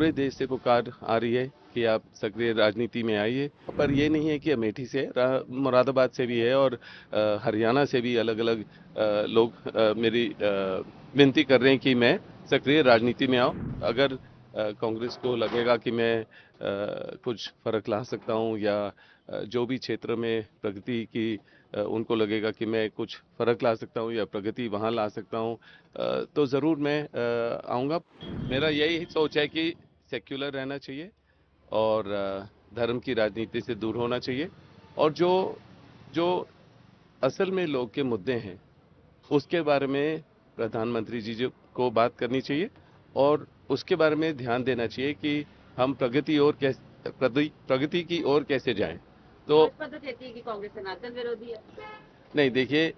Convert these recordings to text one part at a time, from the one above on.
पूरे देश से पुकार आ रही है कि आप सक्रिय राजनीति में आइए। पर ये नहीं है कि अमेठी से, मुरादाबाद से भी है और हरियाणा से भी अलग अलग लोग मेरी विनती कर रहे हैं कि मैं सक्रिय राजनीति में आऊं। अगर कांग्रेस को लगेगा कि मैं कुछ फर्क ला सकता हूं या जो भी क्षेत्र में प्रगति की उनको लगेगा कि मैं कुछ फर्क ला सकता हूं या प्रगति वहां ला सकता हूं, तो ज़रूर मैं आऊँगा। मेरा यही सोच है कि सेक्युलर रहना चाहिए और धर्म की राजनीति से दूर होना चाहिए और जो जो असल में लोग के मुद्दे हैं उसके बारे में प्रधानमंत्री जी जो को बात करनी चाहिए और उसके बारे में ध्यान देना चाहिए कि हम प्रगति की ओर कैसे जाएं। तो भाजपा तो कहती है कि कांग्रेस सनातन विरोधी है। नहीं, देखिए,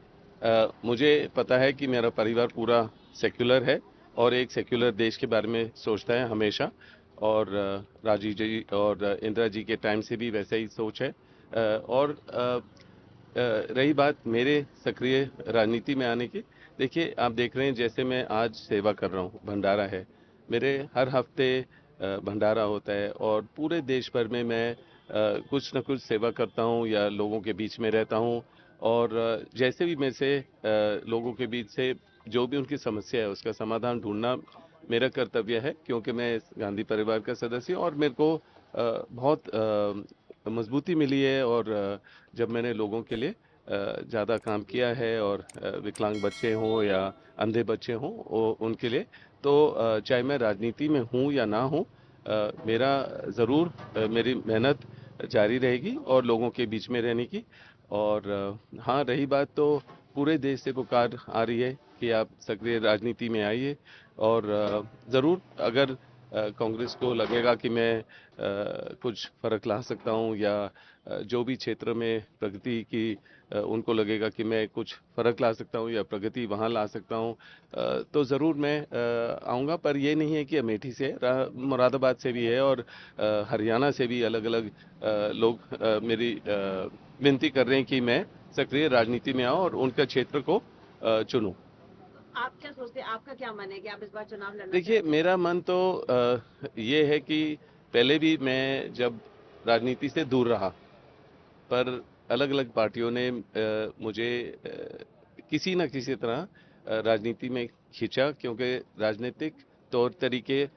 मुझे पता है कि मेरा परिवार पूरा सेक्युलर है और एक सेक्युलर देश के बारे में सोचता है हमेशा। और राजीव जी और इंदिरा जी के टाइम से भी वैसा ही सोच है। और रही बात मेरे सक्रिय राजनीति में आने की, देखिए आप देख रहे हैं जैसे मैं आज सेवा कर रहा हूँ, भंडारा है मेरे, हर हफ्ते भंडारा होता है और पूरे देश भर में मैं कुछ न कुछ सेवा करता हूँ या लोगों के बीच में रहता हूँ। और जैसे भी मेरे से लोगों के बीच से जो भी उनकी समस्या है उसका समाधान ढूंढना मेरा कर्तव्य है, क्योंकि मैं इस गांधी परिवार का सदस्य हूँ और मेरे को बहुत मजबूती मिली है। और जब मैंने लोगों के लिए ज़्यादा काम किया है और विकलांग बच्चे हों या अंधे बच्चे हों उनके लिए, तो चाहे मैं राजनीति में हूँ या ना हूँ, मेरा ज़रूर मेरी मेहनत जारी रहेगी और लोगों के बीच में रहने की। और हाँ, रही बात तो पूरे देश से पुकार आ रही है कि आप सक्रिय राजनीति में आइए और ज़रूर अगर कांग्रेस को लगेगा कि मैं कुछ फर्क ला सकता हूं या जो भी क्षेत्र में प्रगति की उनको लगेगा कि मैं कुछ फर्क ला सकता हूं या प्रगति वहां ला सकता हूं, तो ज़रूर मैं आऊँगा। पर ये नहीं है कि अमेठी से, मुरादाबाद से भी है और हरियाणा से भी अलग अलग लोग मेरी विनती कर रहे हैं कि मैं सक्रिय राजनीति में आऊं और उनका क्षेत्र को चुनूं। आप क्या सोचते हैं, आपका क्या मन है कि आप इस बार चुनाव लड़ना देखिए, चाहते हैं? मेरा मन तो ये है कि पहले भी मैं जब राजनीति से दूर रहा, पर अलग अलग पार्टियों ने मुझे किसी न किसी तरह राजनीति में खींचा, क्योंकि राजनीतिक तौर तरीके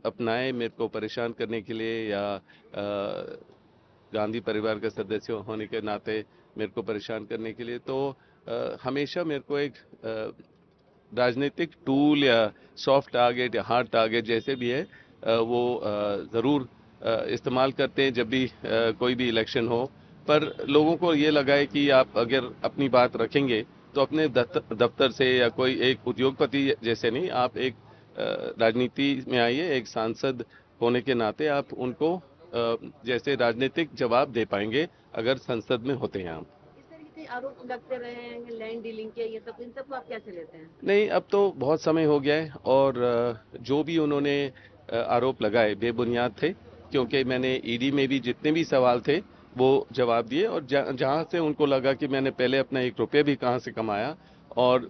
अपनाए मेरे को परेशान करने के लिए या गांधी परिवार का सदस्य होने के नाते मेरे को परेशान करने के लिए। तो हमेशा मेरे को एक राजनीतिक टूल या सॉफ्ट टारगेट या हार्ड टारगेट जैसे भी है वो ज़रूर इस्तेमाल करते हैं जब भी कोई भी इलेक्शन हो। पर लोगों को ये लगा है कि आप अगर अपनी बात रखेंगे तो अपने दफ्तर से या कोई एक उद्योगपति जैसे नहीं, आप एक राजनीति में आइए, एक सांसद होने के नाते आप उनको जैसे राजनीतिक जवाब दे पाएंगे अगर संसद में होते हैं आप। इस तरीके के आरोप लगते रहे हैं, लैंड डीलिंग के, ये सब, इन सबको आप कैसे लेते हैं? नहीं, अब तो बहुत समय हो गया है और जो भी उन्होंने आरोप लगाए बेबुनियाद थे, क्योंकि मैंने ईडी में भी जितने भी सवाल थे वो जवाब दिए और जहां से उनको लगा कि मैंने पहले अपना 1 रुपये भी कहां से कमाया और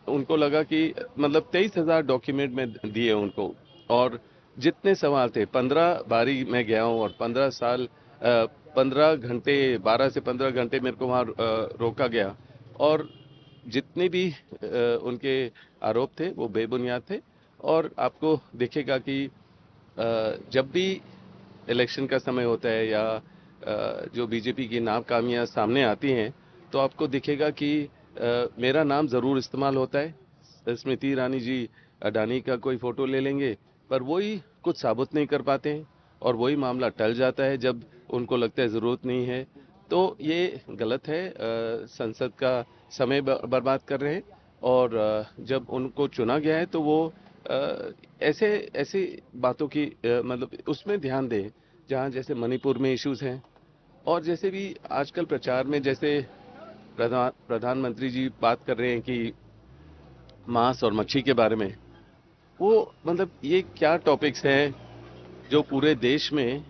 उनको लगा कि मतलब 23,000 डॉक्यूमेंट में दिए उनको। और जितने सवाल थे 15 बारी मैं गया हूं और 15 साल 15 घंटे, 12 से 15 घंटे मेरे को वहां रोका गया और जितने भी उनके आरोप थे वो बेबुनियाद थे। और आपको दिखेगा कि जब भी इलेक्शन का समय होता है या जो बीजेपी की नाकामियां सामने आती हैं तो आपको दिखेगा कि मेरा नाम जरूर इस्तेमाल होता है। स्मृति ईरानी जी अडानी का कोई फोटो ले लेंगे, पर वही कुछ साबित नहीं कर पाते हैं और वही मामला टल जाता है जब उनको लगता है जरूरत नहीं है। तो ये गलत है, संसद का समय बर्बाद कर रहे हैं। और जब उनको चुना गया है तो वो ऐसे ऐसी बातों की मतलब उसमें ध्यान दें जहां जैसे मणिपुर में इश्यूज हैं और जैसे भी आजकल प्रचार में जैसे प्रधानमंत्री जी बात कर रहे हैं कि मांस और मच्छी के बारे में, वो मतलब ये क्या टॉपिक्स हैं जो पूरे देश में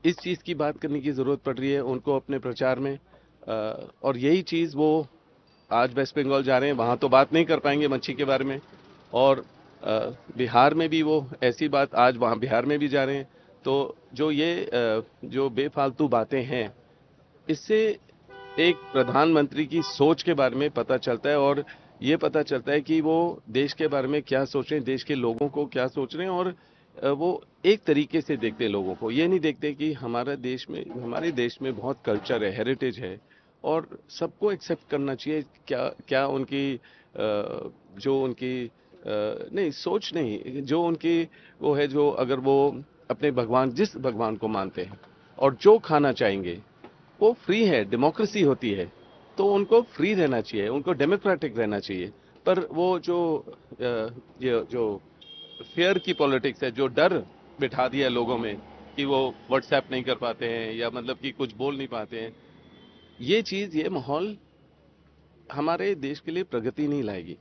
इस चीज की बात करने की जरूरत पड़ रही है उनको अपने प्रचार में। और यही चीज वो आज वेस्ट बंगाल जा रहे हैं, वहां तो बात नहीं कर पाएंगे मच्छी के बारे में। और बिहार में भी वो ऐसी बात, आज वहाँ बिहार में भी जा रहे हैं। तो जो ये जो बेफालतू बातें हैं, इससे एक प्रधानमंत्री की सोच के बारे में पता चलता है, और ये पता चलता है कि वो देश के बारे में क्या सोच रहे हैं, देश के लोगों को क्या सोच रहे हैं, और वो एक तरीके से देखते हैं लोगों को। ये नहीं देखते कि हमारे देश में बहुत कल्चर है, हेरिटेज है, और सबको एक्सेप्ट करना चाहिए। क्या क्या उनकी जो उनकी नहीं सोच नहीं, जो उनकी वो है, जो अगर वो अपने भगवान, जिस भगवान को मानते हैं और जो खाना चाहेंगे वो फ्री है, डेमोक्रेसी होती है, तो उनको फ्री रहना चाहिए, उनको डेमोक्रेटिक रहना चाहिए। पर वो जो ये जो फेयर की पॉलिटिक्स है, जो डर बिठा दिया है लोगों में कि वो व्हाट्सएप नहीं कर पाते हैं, या मतलब कि कुछ बोल नहीं पाते हैं, ये चीज, ये माहौल हमारे देश के लिए प्रगति नहीं लाएगी।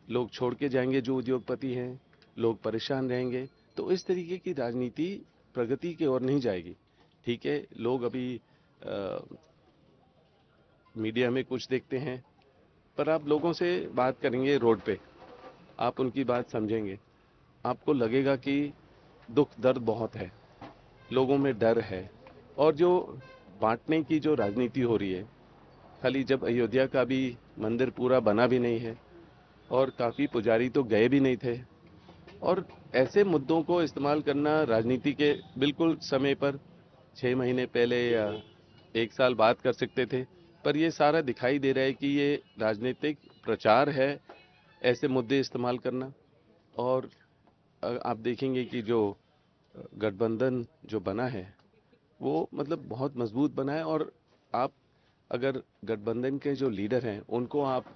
लोग छोड़ के जाएंगे जो उद्योगपति हैं, लोग परेशान रहेंगे। तो इस तरीके की राजनीति प्रगति की ओर नहीं जाएगी। ठीक है, लोग अभी मीडिया में कुछ देखते हैं, पर आप लोगों से बात करेंगे रोड पे, आप उनकी बात समझेंगे, आपको लगेगा कि दुख दर्द बहुत है, लोगों में डर है। और जो बांटने की जो राजनीति हो रही है, खाली जब अयोध्या का भी मंदिर पूरा बना भी नहीं है, और काफी पुजारी तो गए भी नहीं थे, और ऐसे मुद्दों को इस्तेमाल करना राजनीति के बिल्कुल समय पर, 6 महीने पहले या 1 साल बाद कर सकते थे। पर ये सारा दिखाई दे रहा है कि ये राजनीतिक प्रचार है, ऐसे मुद्दे इस्तेमाल करना। और आप देखेंगे कि जो गठबंधन जो बना है, वो मतलब बहुत मजबूत बना है। और आप अगर गठबंधन के जो लीडर हैं उनको आप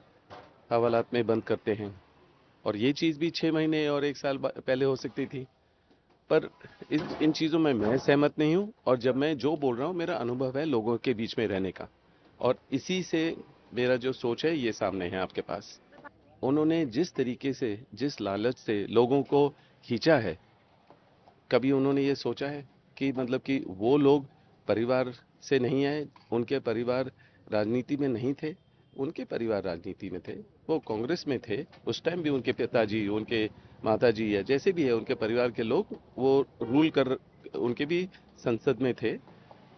हवालात में बंद करते हैं, और ये चीज़ भी 6 महीने और 1 साल पहले हो सकती थी। पर इन चीज़ों में मैं सहमत नहीं हूं, और जब मैं जो बोल रहा हूं, मेरा अनुभव है लोगों के बीच में रहने का, और इसी से मेरा जो सोच है ये सामने है आपके पास। उन्होंने जिस तरीके से, जिस लालच से लोगों को खींचा है, कभी उन्होंने ये सोचा है कि मतलब कि वो लोग परिवार से नहीं आए, उनके परिवार राजनीति में नहीं थे? उनके परिवार राजनीति में थे, वो कांग्रेस में थे, उस टाइम भी उनके पिताजी, उनके माताजी, या जैसे भी है उनके परिवार के लोग, वो रूल कर, उनके भी संसद में थे।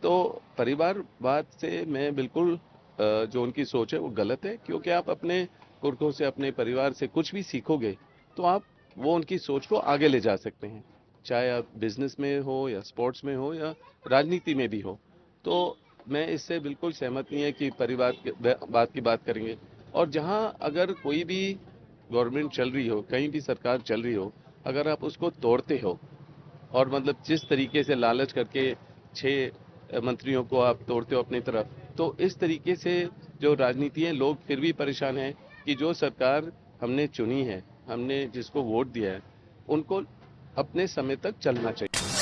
तो परिवारवाद से मैं बिल्कुल जो उनकी सोच है वो गलत है, क्योंकि आप अपने पुरखों से, अपने परिवार से कुछ भी सीखोगे तो आप वो उनकी सोच को आगे ले जा सकते हैं, चाहे आप बिजनेस में हो, या स्पोर्ट्स में हो, या राजनीति में भी हो। तो मैं इससे बिल्कुल सहमत नहीं है कि परिवार के बात की बात करेंगे। और जहां अगर कोई भी गवर्नमेंट चल रही हो, कहीं भी सरकार चल रही हो, अगर आप उसको तोड़ते हो, और मतलब जिस तरीके से लालच करके 6 मंत्रियों को आप तोड़ते हो अपनी तरफ, तो इस तरीके से जो राजनीति है, लोग फिर भी परेशान हैं कि जो सरकार हमने चुनी है, हमने जिसको वोट दिया है, उनको अपने समय तक चलना चाहिए।